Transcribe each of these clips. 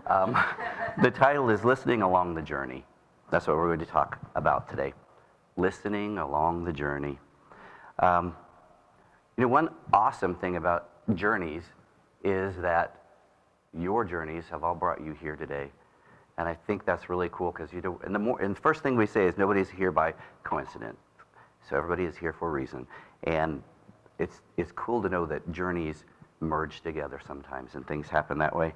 Um, the title is Listening Along the Journey. That's what we're going to talk about today. Listening along the journey. One awesome thing about Journeys is that your journeys have all brought you here today. And I think that's really cool because and the first thing we say is nobody's here by coincidence. So everybody is here for a reason. And it's cool to know that journeys merge together sometimes and things happen that way.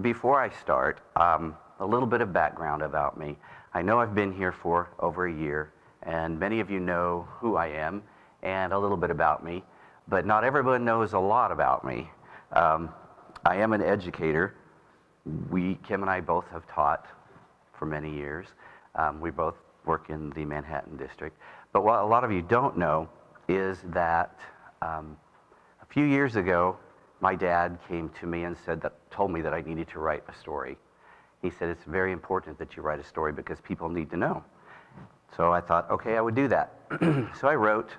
Before I start, a little bit of background about me. I know I've been here for over a year, and many of you know who I am and a little bit about me, but not everyone knows a lot about me. I am an educator. Kim and I both have taught for many years. We both work in the Manhattan district. But what a lot of you don't know is that a few years ago, my dad came to me and told me that I needed to write a story. He said, it's very important that you write a story because people need to know. So I thought, okay, I would do that. So I wrote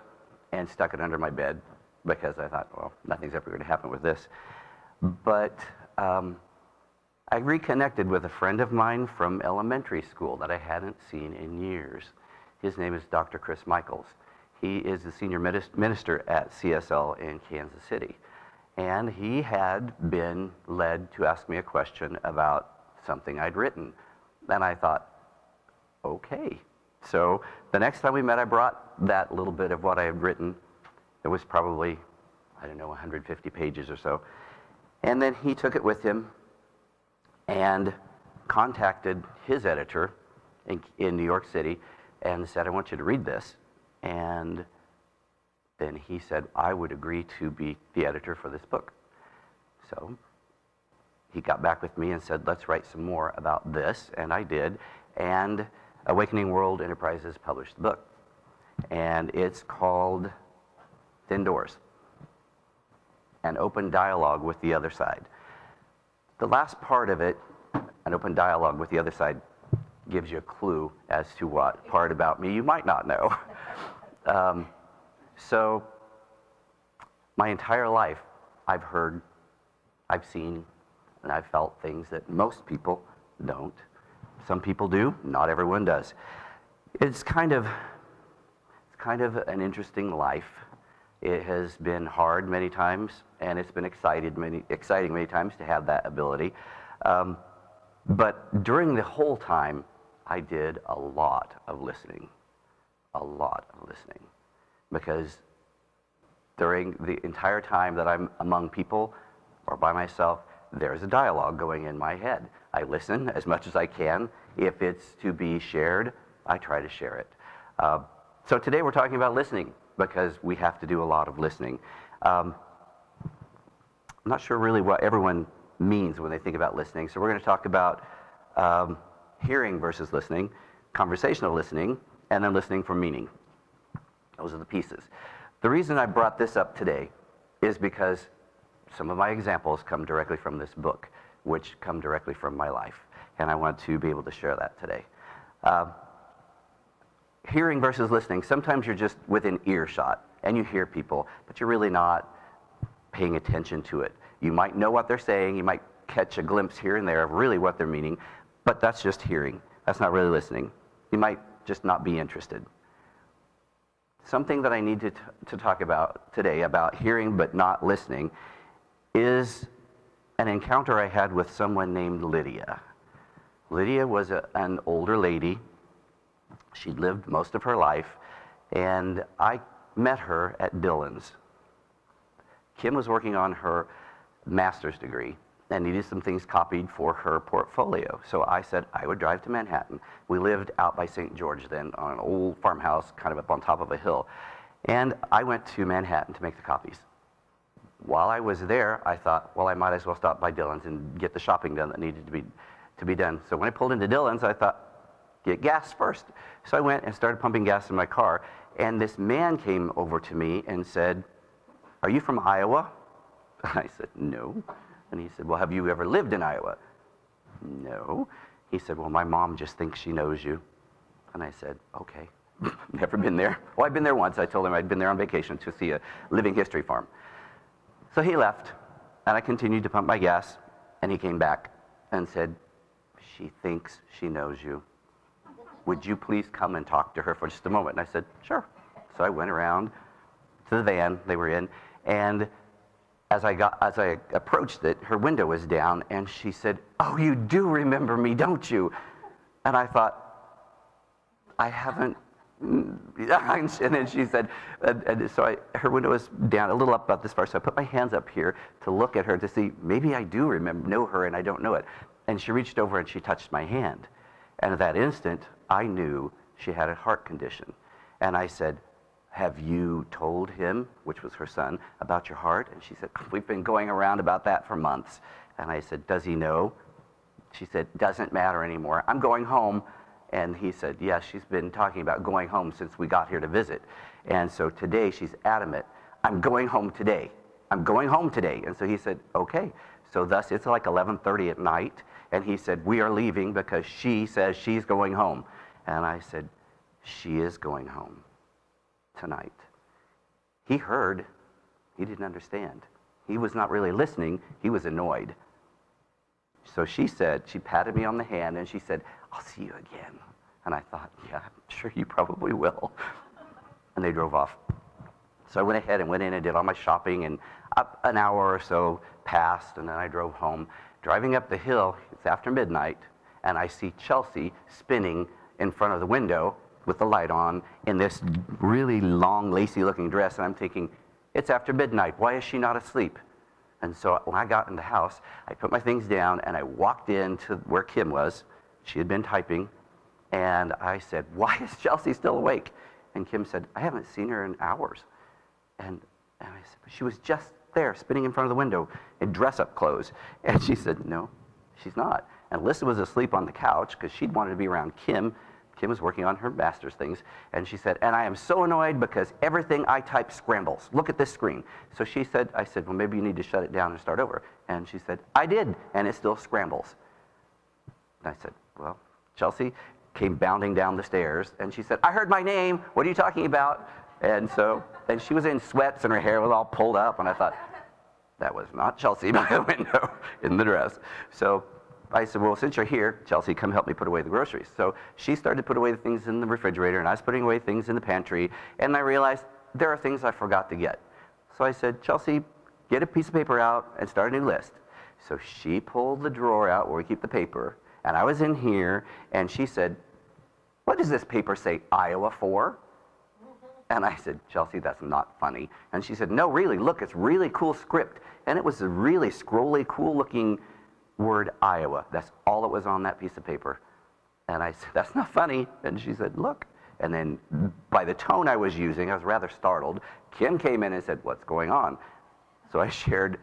and stuck it under my bed because I thought, well, nothing's ever going to happen with this. But I reconnected with a friend of mine from elementary school that I hadn't seen in years. His name is Dr. Chris Michaels. He is the senior minister at CSL in Kansas City. And he had been led to ask me a question about something I'd written. And I thought, okay. So the next time we met, I brought that little bit of what I had written. It was probably, 150 pages or so. And then he took it with him and contacted his editor in New York City and said, I want you to read this. And then he said, I would agree to be the editor for this book. So he got back with me and said, let's write some more about this, and I did. And Awakening World Enterprises published the book. And it's called Thin Doors, an open dialogue with the other side. The last part of it, an open dialogue with the other side, gives you a clue as to what part about me you might not know. So my entire life, I've heard, I've seen, and I've felt things that most people don't. Some people do, not everyone does. It's kind of an interesting life. It has been hard many times, and it's been exciting many times to have that ability. But during the whole time, I did a lot of listening. Because during the entire time that I'm among people or by myself, there's a dialogue going in my head. I listen as much as I can. If it's to be shared, I try to share it. So today we're talking about listening because we have to do a lot of listening. I'm not sure really what everyone means when they think about listening, so we're going to talk about hearing versus listening, conversational listening, and then listening for meaning. Those are the pieces. The reason I brought this up today is because some of my examples come directly from this book, which come directly from my life, and I want to be able to share that today. Hearing versus listening, sometimes you're just within earshot, and you hear people, but you're really not paying attention to it. You might know what they're saying, you might catch a glimpse here and there of really what they're meaning, but that's just hearing. That's not really listening. You might just not be interested. Something that I need to talk about today about hearing but not listening is an encounter I had with someone named Lydia. Lydia was an older lady. She'd lived most of her life, and I met her at Dillon's. Kim was working on her master's degree and needed some things copied for her portfolio. So I said I would drive to Manhattan. We lived out by St. George then on an old farmhouse kind of up on top of a hill. And I went to Manhattan to make the copies. While I was there, I thought, well, I might as well stop by Dillon's and get the shopping done that needed to be done. So when I pulled into Dillon's, I thought, get gas first. So I went and started pumping gas in my car. And this man came over to me and said, are you from Iowa? I said, no. And he said, well, have you ever lived in Iowa? No. He said, well, my mom just thinks she knows you. And I said, okay. Never been there. Well, I've been there once. I told him I'd been there on vacation to see a living history farm. So he left, And I continued to pump my gas, and he came back and said, "She thinks she knows you. Would you please come and talk to her for just a moment?" And I said, "Sure." So I went around to the van they were in, and as I approached it, her window was down, and she said, "Oh, you do remember me, don't you?" And I thought, "I haven't." And then she said, her window was down a little up about this far, so I put my hands up here to look at her to see, maybe I do know her and I don't know it. And she reached over and she touched my hand. And at that instant, I knew she had a heart condition. And I said, "Have you told him," which was her son, "about your heart?" And she said, "We've been going around about that for months." And I said, "Does he know?" She said, "Doesn't matter anymore. I'm going home." And he said, "Yes, she's been talking about going home since we got here to visit. And so today she's adamant, 'I'm going home today. I'm going home today.'" And so he said, "Okay." So thus it's like 11:30 at night. And he said, "We are leaving because she says she's going home." And I said, "She is going home tonight." He heard, he didn't understand. He was not really listening, he was annoyed. So she said, she patted me on the hand and she said, "I'll see you again." And I thought, yeah, I'm sure you probably will. And they drove off. So I went ahead and went in and did all my shopping, and up an hour or so passed, and then I drove home. Driving up the hill, it's after midnight, and I see Chelsea spinning in front of the window with the light on in this really long, lacy-looking dress, and I'm thinking, it's after midnight. Why is she not asleep? And so when I got in the house, I put my things down, and I walked into where Kim was. She had been typing, and I said, "Why is Chelsea still awake?" And Kim said, "I haven't seen her in hours." And I said, "She was just there, spinning in front of the window in dress-up clothes." And she said, "No, she's not." And Alyssa was asleep on the couch because she'd wanted to be around Kim. Kim was working on her master's things. And she said, "And I am so annoyed because everything I type scrambles. Look at this screen." So she said, I said, "Well, maybe you need to shut it down and start over." And she said, "I did, and it still scrambles." And I said, "Well," Chelsea came bounding down the stairs, and she said, "I heard my name. What are you talking about?" And she was in sweats, and her hair was all pulled up, and I thought, that was not Chelsea by the window in the dress. So I said, "Well, since you're here, Chelsea, come help me put away the groceries." So she started to put away the things in the refrigerator, and I was putting away things in the pantry, and I realized there are things I forgot to get. So I said, "Chelsea, get a piece of paper out and start a new list." So she pulled the drawer out where we keep the paper, and I was in here, and she said, "What does this paper say Iowa for?" And I said, "Chelsea, that's not funny." And she said, "No, really, look, it's really cool script." And it was a really scrolly, cool-looking word Iowa. That's all that was on that piece of paper. And I said, "That's not funny." And she said, "Look." And then by the tone I was using, I was rather startled. Kim came in and said, "What's going on?" So I shared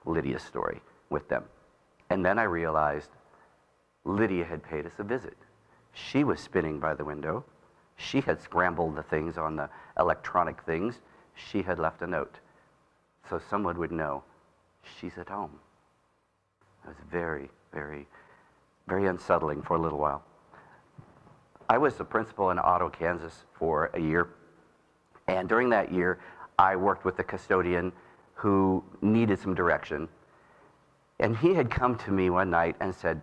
Lydia's story with them. And then I realized Lydia had paid us a visit. She was spinning by the window. She had scrambled the things on the electronic things. She had left a note. So someone would know she's at home. It was very, very, very unsettling for a little while. I was the principal in Otto, Kansas for a year. And during that year, I worked with a custodian who needed some direction. And he had come to me one night and said,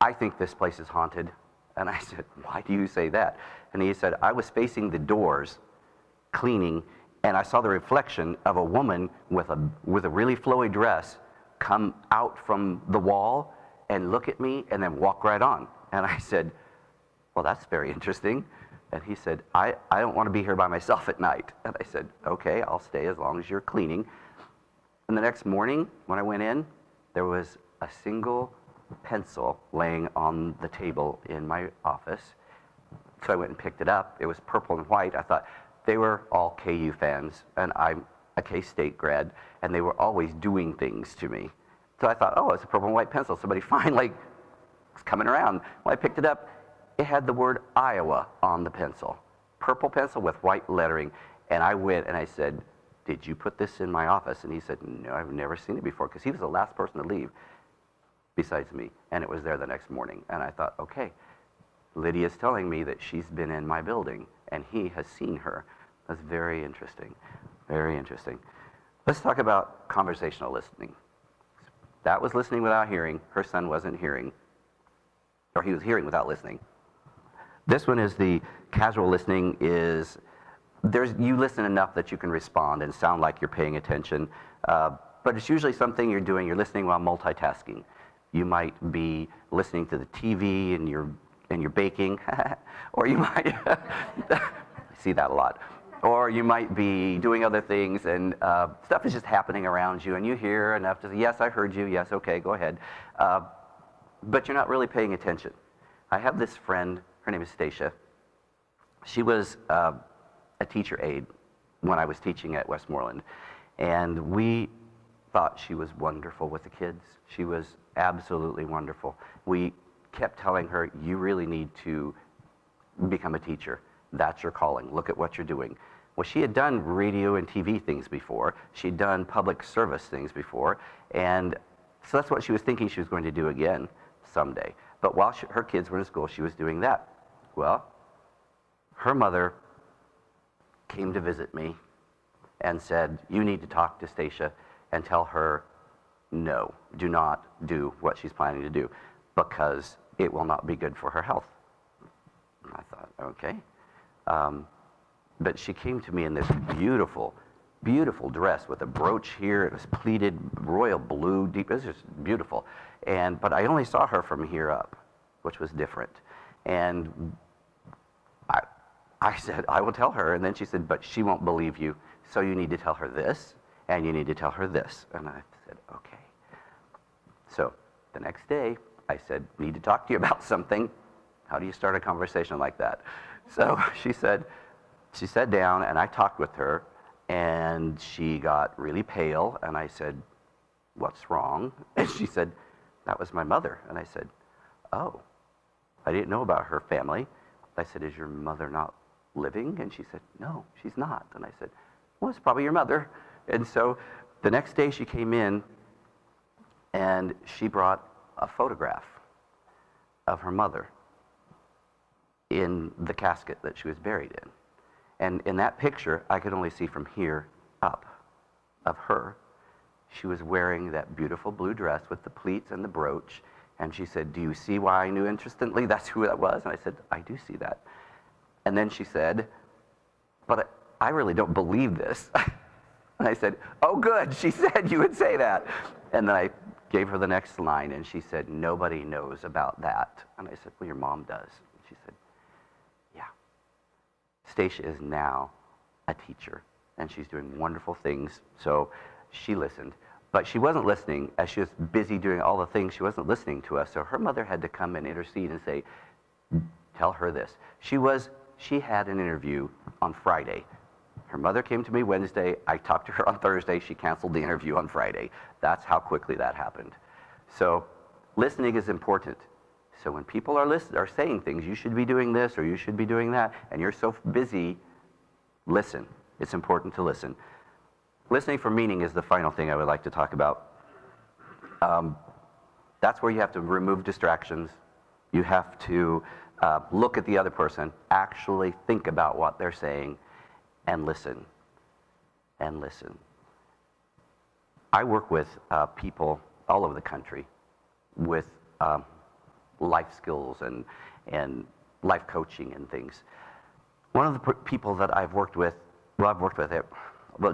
"I think this place is haunted." And I said, "Why do you say that?" And he said, "I was facing the doors, cleaning, and I saw the reflection of a woman with a really flowy dress come out from the wall and look at me and then walk right on." And I said, "Well, that's very interesting." And he said, I don't want to be here by myself at night." And I said, "Okay, I'll stay as long as you're cleaning." And the next morning, when I went in, there was a single pencil laying on the table in my office. So I went and picked it up. It was purple and white. I thought they were all KU fans, and I'm a K-State grad, and they were always doing things to me. So I thought, oh, it's a purple and white pencil. Somebody finally was coming around. When I picked it up, it had the word Iowa on the pencil. Purple pencil with white lettering. And I went and I said, "Did you put this in my office?" And he said, "No, I've never seen it before," because he was the last person to leave besides me. And it was there the next morning. And I thought, okay, Lydia's telling me that she's been in my building, and he has seen her. That's very interesting, very interesting. Let's talk about conversational listening. That was listening without hearing. Her son wasn't hearing, or he was hearing without listening. This one is the casual listening. You listen enough that you can respond and sound like you're paying attention, but it's usually something you're doing. You're listening while multitasking. You might be listening to the TV and you're baking, or you might I see that a lot. Or you might be doing other things and stuff is just happening around you and you hear enough to say, yes, I heard you, yes, okay, go ahead. But you're not really paying attention. I have this friend, her name is Stacia. She was a teacher aide when I was teaching at Westmoreland. And we thought she was wonderful with the kids. She was absolutely wonderful. We kept telling her, you really need to become a teacher. That's your calling. Look at what you're doing. Well, she had done radio and TV things before. She'd done public service things before. And so that's what she was thinking she was going to do again someday. But while her kids were in school, she was doing that. Well, her mother came to visit me and said, you need to talk to Stacia and tell her, no, do not do what she's planning to do because it will not be good for her health. And I thought, okay. But she came to me in this beautiful, beautiful dress with a brooch here. It was pleated royal blue, deep. It was just beautiful. But I only saw her from here up, which was different. And I said, I will tell her. And then she said, but she won't believe you. So you need to tell her this, and you need to tell her this. And I said, okay. So the next day, I said, need to talk to you about something. How do you start a conversation like that? So she sat down, and I talked with her, and she got really pale, and I said, what's wrong? And she said, that was my mother. And I said, oh, I didn't know about her family. I said, is your mother not living? And she said, no, she's not. And I said, well, it's probably your mother. And so the next day she came in, and she brought a photograph of her mother in the casket that she was buried in. And in that picture, I could only see from here up of her. She was wearing that beautiful blue dress with the pleats and the brooch. And she said, do you see why I knew instantly that's who that was? And I said, I do see that. And then she said, but I really don't believe this. And I said, oh, good. She said you would say that. And then I gave her the next line, and she said, nobody knows about that. And I said, well, your mom does. And she said, yeah. Stacia is now a teacher, and she's doing wonderful things. So she listened. But she wasn't listening. As she was busy doing all the things, she wasn't listening to us. So her mother had to come and intercede and say, tell her this. She had an interview on Friday. Her mother came to me Wednesday. I talked to her on Thursday. She canceled the interview on Friday. That's how quickly that happened. So listening is important. So when people are saying things, you should be doing this or you should be doing that, and you're so busy, listen. It's important to listen. Listening for meaning is the final thing I would like to talk about. That's where you have to remove distractions. You have to look at the other person, actually think about what they're saying, and listen. And listen. I work with people all over the country with life skills and life coaching and things. One of the people that I've worked with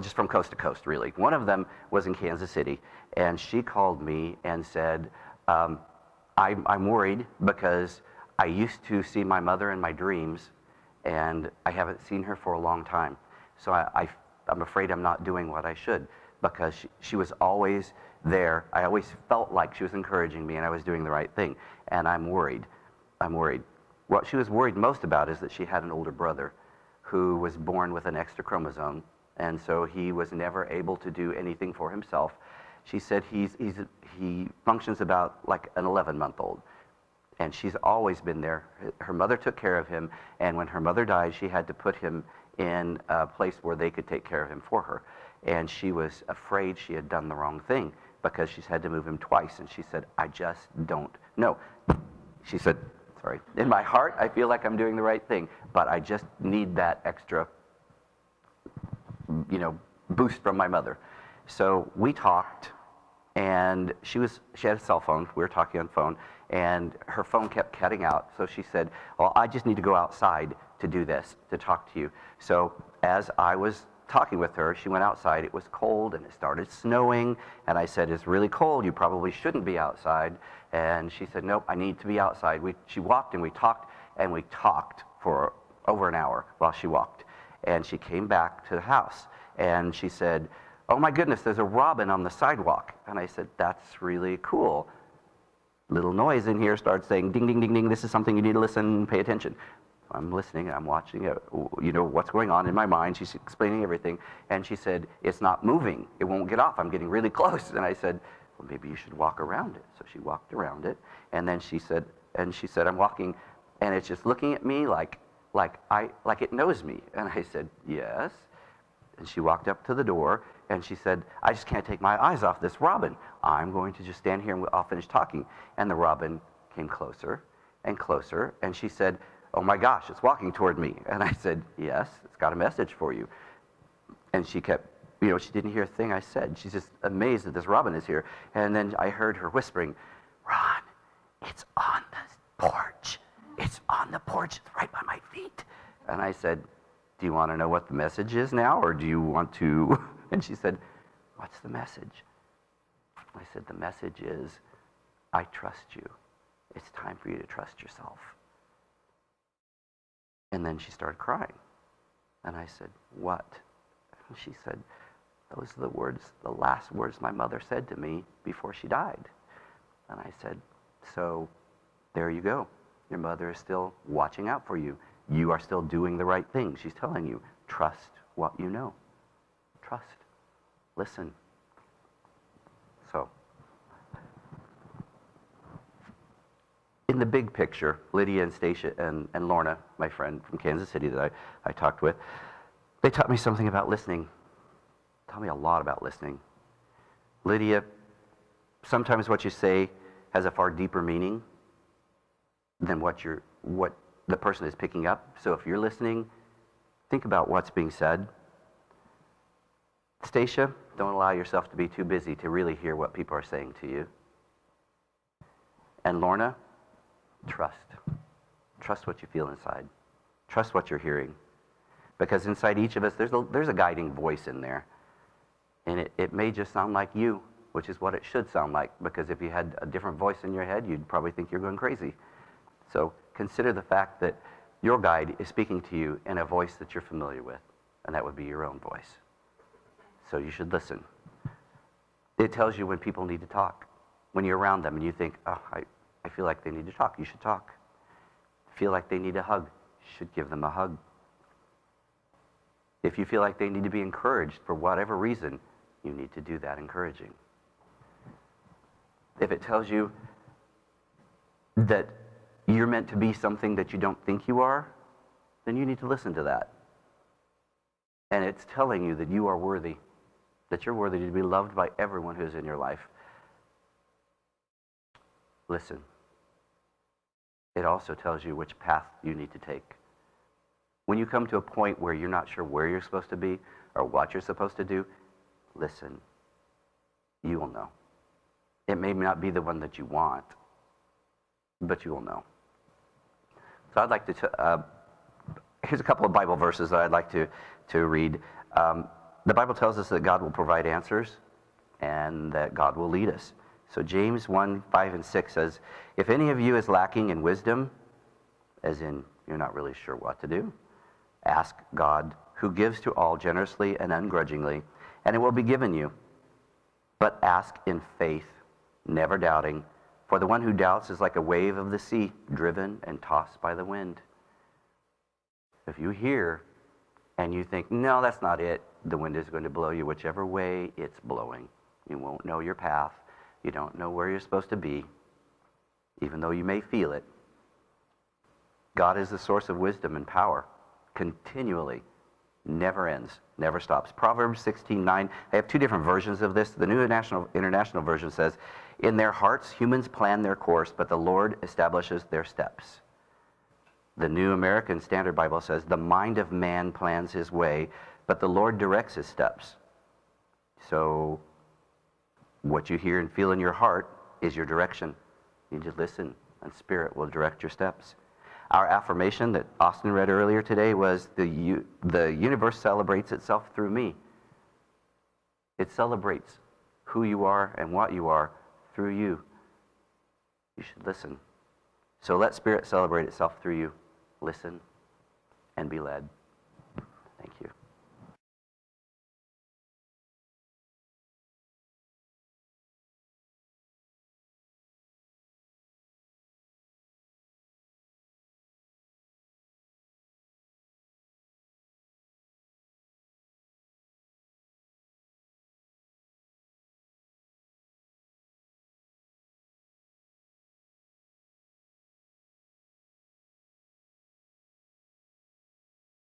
just from coast to coast, really. One of them was in Kansas City, and she called me and said, I'm worried because I used to see my mother in my dreams, and I haven't seen her for a long time. So I'm afraid I'm not doing what I should, because she was always there. I always felt like she was encouraging me and I was doing the right thing, and I'm worried. What she was worried most about is that she had an older brother who was born with an extra chromosome, and so he was never able to do anything for himself. She said he functions about like an 11-month-old, and she's always been there. Her mother took care of him, and when her mother died, she had to put him in a place where they could take care of him for her. And she was afraid she had done the wrong thing because she's had to move him twice. And she said, I just don't know. She said, sorry, in my heart, I feel like I'm doing the right thing, but I just need that extra, boost from my mother. So we talked, and she had a cell phone. We were talking on the phone, and her phone kept cutting out. So she said, well, I just need to go outside to do this, to talk to you. So as I was talking with her, she went outside. It was cold, and it started snowing. And I said, it's really cold. You probably shouldn't be outside. And she said, nope, I need to be outside. She walked, and we talked for over an hour while she walked. And she came back to the house, and she said, oh my goodness, there's a robin on the sidewalk. And I said, that's really cool. Little noise in here starts saying, ding, ding, ding, ding, this is something you need to listen, pay attention. I'm listening, I'm watching it, what's going on in my mind. She's explaining everything. And she said, it's not moving. It won't get off. I'm getting really close. And I said, well, maybe you should walk around it. So she walked around it. And then she said, I'm walking, and it's just looking at me like it knows me. And I said, yes. And she walked up to the door, and she said, I just can't take my eyes off this robin. I'm going to just stand here, and I'll finish talking. And the robin came closer and closer, and she said, oh my gosh, it's walking toward me. And I said, yes, it's got a message for you. And she kept, she didn't hear a thing I said. She's just amazed that this robin is here. And then I heard her whispering, Ron, it's on the porch. It's on the porch. It's right by my feet. And I said, do you want to know what the message is now, or do you want to? And she said, what's the message? I said, the message is, I trust you. It's time for you to trust yourself. And then she started crying. And I said, what? And she said, those are the last words my mother said to me before she died. And I said, so there you go. Your mother is still watching out for you. You are still doing the right thing. She's telling you, trust what you know. Trust. Listen. So, in the big picture, Lydia and Stacia and Lorna, my friend from Kansas City that I talked with, they taught me something about listening. Taught me a lot about listening. Lydia, sometimes what you say has a far deeper meaning than what the person is picking up. So if you're listening, think about what's being said. Stacia, don't allow yourself to be too busy to really hear what people are saying to you. And Lorna, trust. Trust what you feel inside. Trust what you're hearing. Because inside each of us, there's a guiding voice in there. And it may just sound like you, which is what it should sound like. Because if you had a different voice in your head, you'd probably think you're going crazy. So consider the fact that your guide is speaking to you in a voice that you're familiar with, and that would be your own voice. So you should listen. It tells you when people need to talk. When you're around them and you think, oh, I feel like they need to talk, you should talk. Feel like they need a hug, you should give them a hug. If you feel like they need to be encouraged for whatever reason, you need to do that encouraging. If it tells you that you're meant to be something that you don't think you are, then you need to listen to that. And it's telling you that you are worthy, that you're worthy to be loved by everyone who's in your life. Listen. It also tells you which path you need to take. When you come to a point where you're not sure where you're supposed to be or what you're supposed to do, listen. You will know. It may not be the one that you want, but you will know. So I'd like to, here's a couple of Bible verses that I'd like to read. The Bible tells us that God will provide answers and that God will lead us. So James 1:5-6 says, if any of you is lacking in wisdom, as in you're not really sure what to do, ask God, who gives to all generously and ungrudgingly, and it will be given you. But ask in faith, never doubting, for the one who doubts is like a wave of the sea, driven and tossed by the wind. If you hear and you think, no, that's not it, the wind is going to blow you whichever way it's blowing. You won't know your path. You don't know where you're supposed to be, even though you may feel it. God is the source of wisdom and power, continually, never ends, never stops. Proverbs 16:9, I have two different versions of this. The New International Version says, in their hearts humans plan their course, but the Lord establishes their steps. The New American Standard Bible says, the mind of man plans his way, but the Lord directs his steps. So what you hear and feel in your heart is your direction. You just listen, and Spirit will direct your steps. Our affirmation that Austin read earlier today was the universe celebrates itself through me. It celebrates who you are and what you are through you. You should listen. So let Spirit celebrate itself through you. Listen and be led. Thank you.